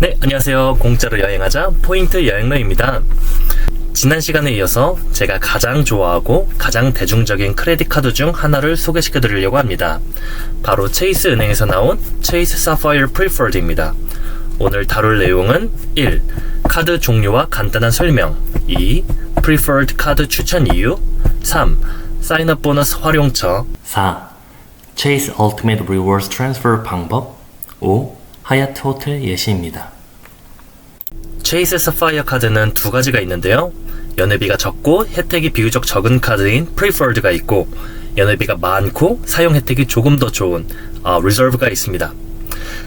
네, 안녕하세요. 공짜로 여행하자 포인트 여행러입니다. 지난 시간에 이어서 제가 가장 좋아하고 가장 대중적인 크레딧 카드 중 하나를 소개시켜 드리려고 합니다. 바로 체이스 은행에서 나온 체이스 사파이어 프리퍼드입니다. 오늘 다룰 내용은 1. 카드 종류와 간단한 설명. 2. 프리퍼드 카드 추천 이유. 3. 사인업 보너스 활용처. 4. 체이스 얼티메이트 리워드 트랜스퍼 방법. 5. 하얏트 호텔 예시입니다. 체이스 사파이어 카드는 두 가지가 있는데요. 연회비가 적고 혜택이 비교적 적은 카드인 프리퍼드가 있고, 연회비가 많고 사용 혜택이 조금 더 좋은 리저브가 있습니다.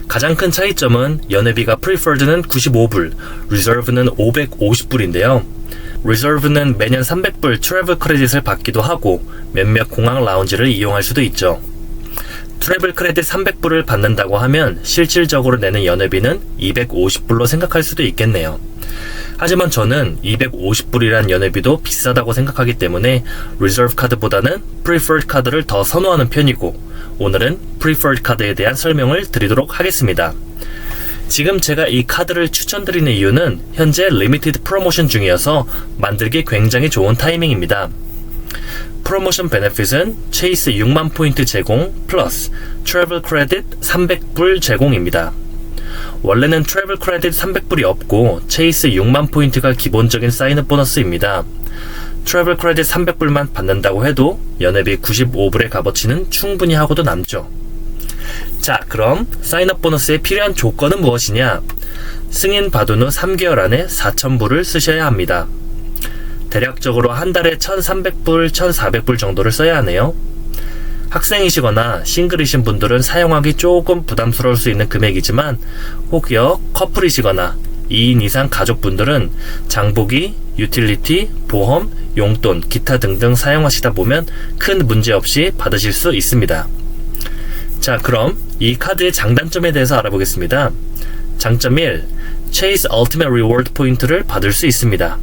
가장 큰 차이점은 연회비가 프리퍼드는 95불, 리저브는 550불인데요. 리저브는 매년 300불 트래블 크레딧을 받기도 하고 몇몇 공항 라운지를 이용할 수도 있죠. 트래블 크레딧 300불을 받는다고 하면 실질적으로 내는 연회비는 250불로 생각할 수도 있겠네요. 하지만 저는 250불이란 연회비도 비싸다고 생각하기 때문에 리저브 카드보다는 프리퍼드 카드를 더 선호하는 편이고, 오늘은 프리퍼드 카드에 대한 설명을 드리도록 하겠습니다. 지금 제가 이 카드를 추천드리는 이유는 현재 리미티드 프로모션 중이어서 만들기 굉장히 좋은 타이밍입니다. 프로모션 베네핏은 체이스 6만 포인트 제공 플러스 트래블 크레딧 300불 제공입니다. 원래는 트래블 크레딧 300불이 없고 체이스 6만 포인트가 기본적인 사인업 보너스입니다. 트래블 크레딧 300불만 받는다고 해도 연회비 95불의 값어치는 충분히 하고도 남죠. 자, 그럼 사인업 보너스에 필요한 조건은 무엇이냐? 승인 받은 후 3개월 안에 4,000불을 쓰셔야 합니다. 대략적으로 한 달에 1,300불, 1,400불 정도를 써야 하네요. 학생이시거나 싱글이신 분들은 사용하기 조금 부담스러울 수 있는 금액이지만, 혹여 커플이시거나 2인 이상 가족분들은 장보기, 유틸리티, 보험, 용돈, 기타 등등 사용하시다 보면 큰 문제 없이 받으실 수 있습니다. 자, 그럼 이 카드의 장단점에 대해서 알아보겠습니다. 장점 1. 체이스 얼티메이트 리워드 포인트를 받을 수 있습니다.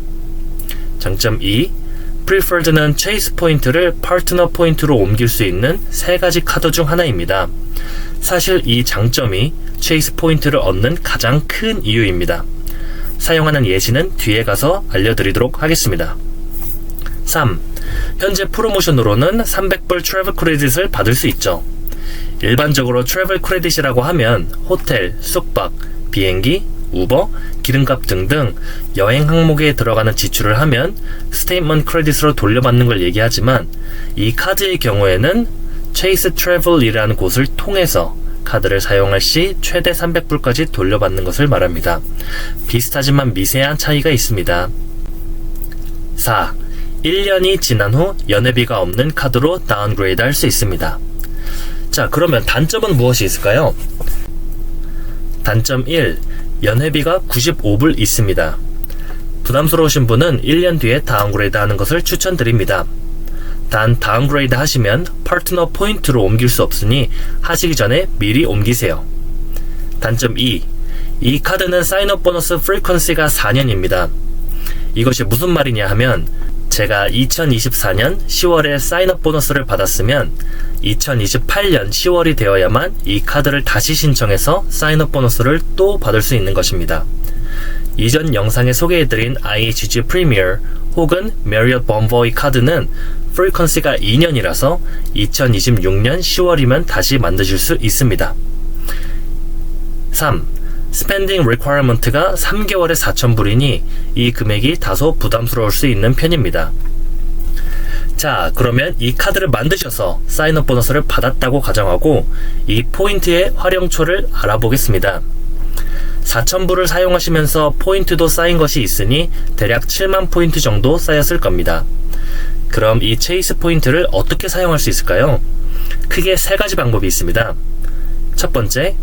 장점 2. 프리퍼드는 체이스 포인트를 파트너 포인트로 옮길 수 있는 세 가지 카드 중 하나입니다. 사실 이 장점이 체이스 포인트를 얻는 가장 큰 이유입니다. 사용하는 예시는 뒤에 가서 알려드리도록 하겠습니다. 3. 현재 프로모션으로는 300불 트래블 크레딧을 받을 수 있죠. 일반적으로 트래블 크레딧이라고 하면 호텔, 숙박, 비행기, 우버, 기름값 등등 여행 항목에 들어가는 지출을 하면 스테이트먼트 크레딧으로 돌려받는 걸 얘기하지만, 이 카드의 경우에는 체이스 트래블이라는 곳을 통해서 카드를 사용할 시 최대 300불까지 돌려받는 것을 말합니다. 비슷하지만 미세한 차이가 있습니다. 4. 1년이 지난 후 연회비가 없는 카드로 다운그레이드 할 수 있습니다. 자, 그러면 단점은 무엇이 있을까요? 단점 1. 연회비가 95불 있습니다. 부담스러우신 분은 1년 뒤에 다운그레이드 하는 것을 추천드립니다. 단 다운그레이드 하시면 파트너 포인트로 옮길 수 없으니 하시기 전에 미리 옮기세요. 단점 2. 이 카드는 사인업 보너스 프리퀀시가 4년입니다. 이것이 무슨 말이냐 하면, 제가 2024년 10월에 사인업 보너스를 받았으면 2028년 10월이 되어야만 이 카드를 다시 신청해서 사인업 보너스를 또 받을 수 있는 것입니다. 이전 영상에 소개해드린 IHG 프리미어 혹은 메리엇 범보이 카드는 프리퀀시가 2년이라서 2026년 10월이면 다시 만드실 수 있습니다. 3. 스펜딩 리퀘어먼트가 3개월에 4,000불이니 이 금액이 다소 부담스러울 수 있는 편입니다. 자, 그러면 이 카드를 만드셔서 사인업 보너스를 받았다고 가정하고 이 포인트의 활용처를 알아보겠습니다. 4,000불을 사용하시면서 포인트도 쌓인 것이 있으니 대략 7만 포인트 정도 쌓였을 겁니다. 그럼 이 체이스 포인트를 어떻게 사용할 수 있을까요? 크게 세 가지 방법이 있습니다. 첫 번째,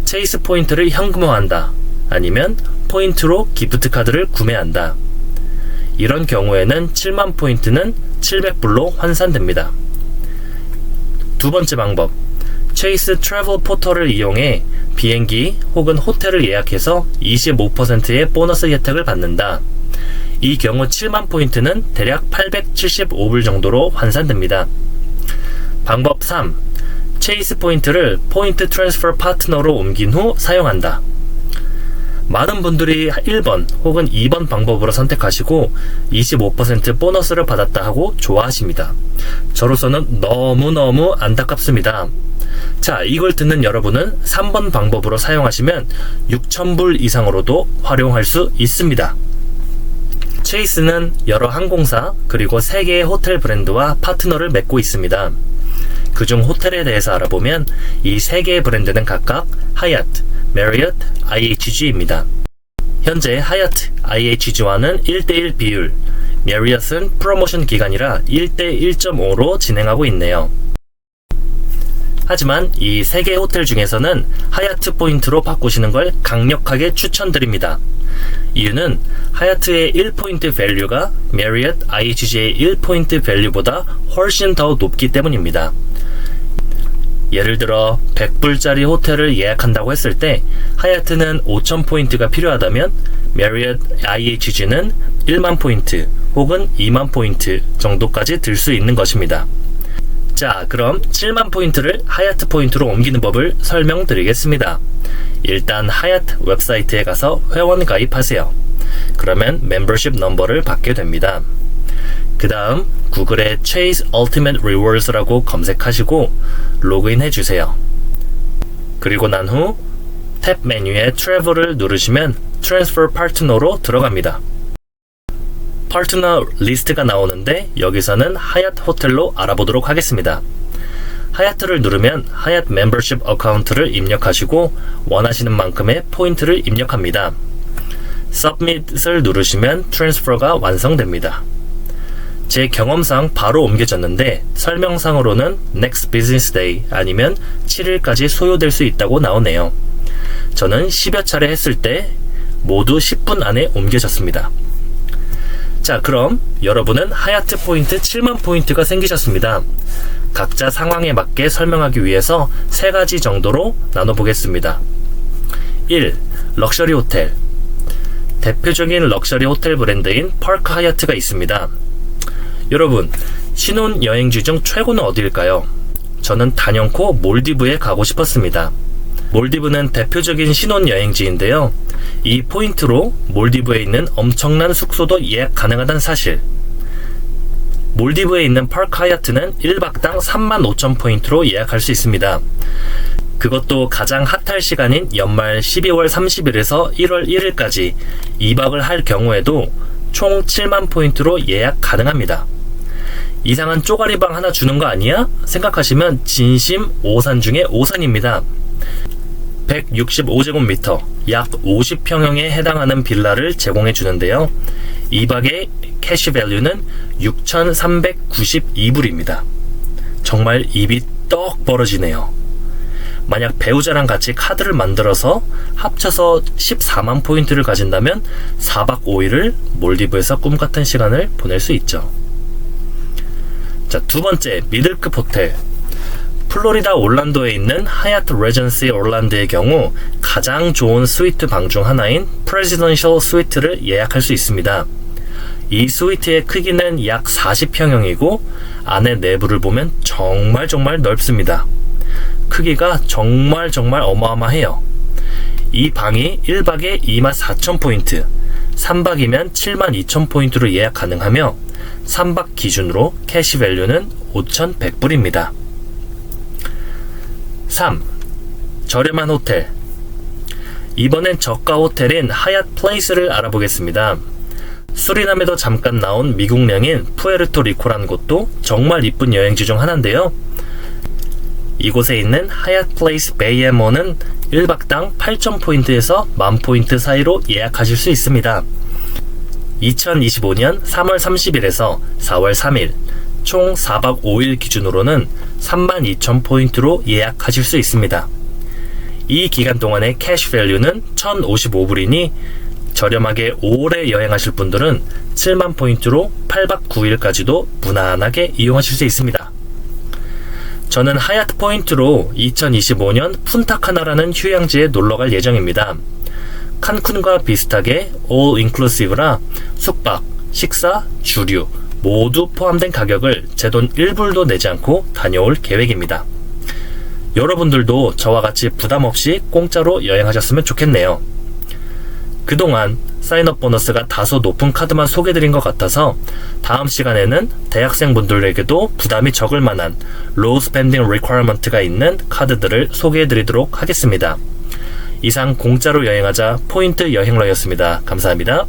체이스 포인트를 현금화한다, 아니면 포인트로 기프트 카드를 구매한다. 이런 경우에는 7만 포인트는 700불로 환산됩니다. 두 번째 방법, 체이스 트래블 포털을 이용해 비행기 혹은 호텔을 예약해서 25%의 보너스 혜택을 받는다. 이 경우 7만 포인트는 대략 875불 정도로 환산됩니다. 방법 3. 체이스 포인트를 포인트 트랜스퍼 파트너로 옮긴 후 사용한다. 많은 분들이 1번 혹은 2번 방법으로 선택하시고 25% 보너스를 받았다 하고 좋아하십니다. 저로서는 너무너무 안타깝습니다. 자, 이걸 듣는 여러분은 3번 방법으로 사용하시면 6,000불 이상으로도 활용할 수 있습니다. 체이스는 여러 항공사 그리고 3개의 호텔 브랜드와 파트너를 맺고 있습니다. 그중 호텔에 대해서 알아보면 이 3개의 브랜드는 각각 하얏트, 메리엇, IHG입니다. 현재 하얏트, IHG와는 1:1 비율, 메리엇은 프로모션 기간이라 1:1.5로 진행하고 있네요. 하지만 이 3개 호텔 중에서는 하얏트 포인트로 바꾸시는 걸 강력하게 추천드립니다. 이유는 하얏트의 1포인트 밸류가 메리엇, IHG의 1포인트 밸류보다 훨씬 더 높기 때문입니다. 예를 들어 100불짜리 호텔을 예약한다고 했을 때 하얏트는 5,000포인트가 필요하다면 메리엇, IHG는 1만 포인트 혹은 2만 포인트 정도까지 들 수 있는 것입니다. 자, 그럼 7만 포인트를 하얏트 포인트로 옮기는 법을 설명드리겠습니다. 일단 하얏트 웹사이트에 가서 회원 가입하세요. 그러면 멤버십 넘버를 받게 됩니다. 그 다음 구글에 Chase Ultimate Rewards라고 검색하시고 로그인 해주세요. 그리고 난 후 탭 메뉴에 Travel을 누르시면 Transfer Partner로 들어갑니다. 파트너 리스트가 나오는데 여기서는 하얏트 호텔로 알아보도록 하겠습니다. 하얏트를 누르면 하얏트 멤버십 어카운트를 입력하시고 원하시는 만큼의 포인트를 입력합니다. Submit을 누르시면 트랜스퍼가 완성됩니다. 제 경험상 바로 옮겨졌는데 설명상으로는 Next Business Day 아니면 7일까지 소요될 수 있다고 나오네요. 저는 10여 차례 했을 때 모두 10분 안에 옮겨졌습니다. 자, 그럼 여러분은 하얏트 포인트 7만 포인트가 생기셨습니다. 각자 상황에 맞게 설명하기 위해서 3가지 정도로 나눠보겠습니다. 1. 럭셔리 호텔. 대표적인 럭셔리 호텔 브랜드인 파크 하얏트가 있습니다. 여러분, 신혼여행지 중 최고는 어디일까요? 저는 단연코 몰디브에 가고 싶었습니다. 몰디브는 대표적인 신혼여행지인데요. 이 포인트로 몰디브에 있는 엄청난 숙소도 예약 가능하다는 사실. 몰디브에 있는 파크 하얏트는 1박당 35,000포인트로 예약할 수 있습니다. 그것도 가장 핫할 시간인 연말 12월 30일에서 1월 1일까지 2박을 할 경우에도 총 7만 포인트로 예약 가능합니다. 이상한 쪼가리방 하나 주는 거 아니야? 생각하시면 진심 오산 중에 오산입니다. 165제곱미터, 약 50평형에 해당하는 빌라를 제공해 주는데요. 2박의 캐시 밸류는 6,392불입니다. 정말 입이 떡 벌어지네요. 만약 배우자랑 같이 카드를 만들어서 합쳐서 14만 포인트를 가진다면 4박 5일을 몰디브에서 꿈같은 시간을 보낼 수 있죠. 자, 두 번째, 미들급 호텔. 플로리다 올란도에 있는 하얏트 레전시 올란드의 경우 가장 좋은 스위트 방 중 하나인 프레지던셜 스위트를 예약할 수 있습니다. 이 스위트의 크기는 약 40평형이고 안에 내부를 보면 정말 넓습니다. 크기가 정말 어마어마해요. 이 방이 1박에 24,000포인트, 3박이면 72,000포인트로 예약 가능하며 3박 기준으로 캐시 밸류는 5,100불입니다. 3. 저렴한 호텔. 이번엔 저가 호텔인 하얏트 플레이스를 알아보겠습니다. 수리남에도 잠깐 나온 미국령인 푸에르토리코라는 곳도 정말 이쁜 여행지 중 하나인데요. 이곳에 있는 하얏트 플레이스 베이앤모는 1박당 8,000포인트에서 10,000포인트 사이로 예약하실 수 있습니다. 2025년 3월 30일에서 4월 3일 총 4박 5일 기준으로는 32,000포인트로 예약하실 수 있습니다. 이 기간 동안의 캐시 밸류는 1,055불이니 저렴하게 오래 여행하실 분들은 7만 포인트로 8박 9일까지도 무난하게 이용하실 수 있습니다. 저는 하얏트 포인트로 2025년 푼타카나라는 휴양지에 놀러갈 예정입니다. 칸쿤과 비슷하게 올 인클루시브라 숙박, 식사, 주류 모두 포함된 가격을 제 돈 1불도 내지 않고 다녀올 계획입니다. 여러분들도 저와 같이 부담없이 공짜로 여행하셨으면 좋겠네요. 그동안 사인업 보너스가 다소 높은 카드만 소개드린 것 같아서 다음 시간에는 대학생분들에게도 부담이 적을 만한 로우 스펜딩 리퀘어먼트가 있는 카드들을 소개해드리도록 하겠습니다. 이상 공짜로 여행하자 포인트 여행러였습니다. 감사합니다.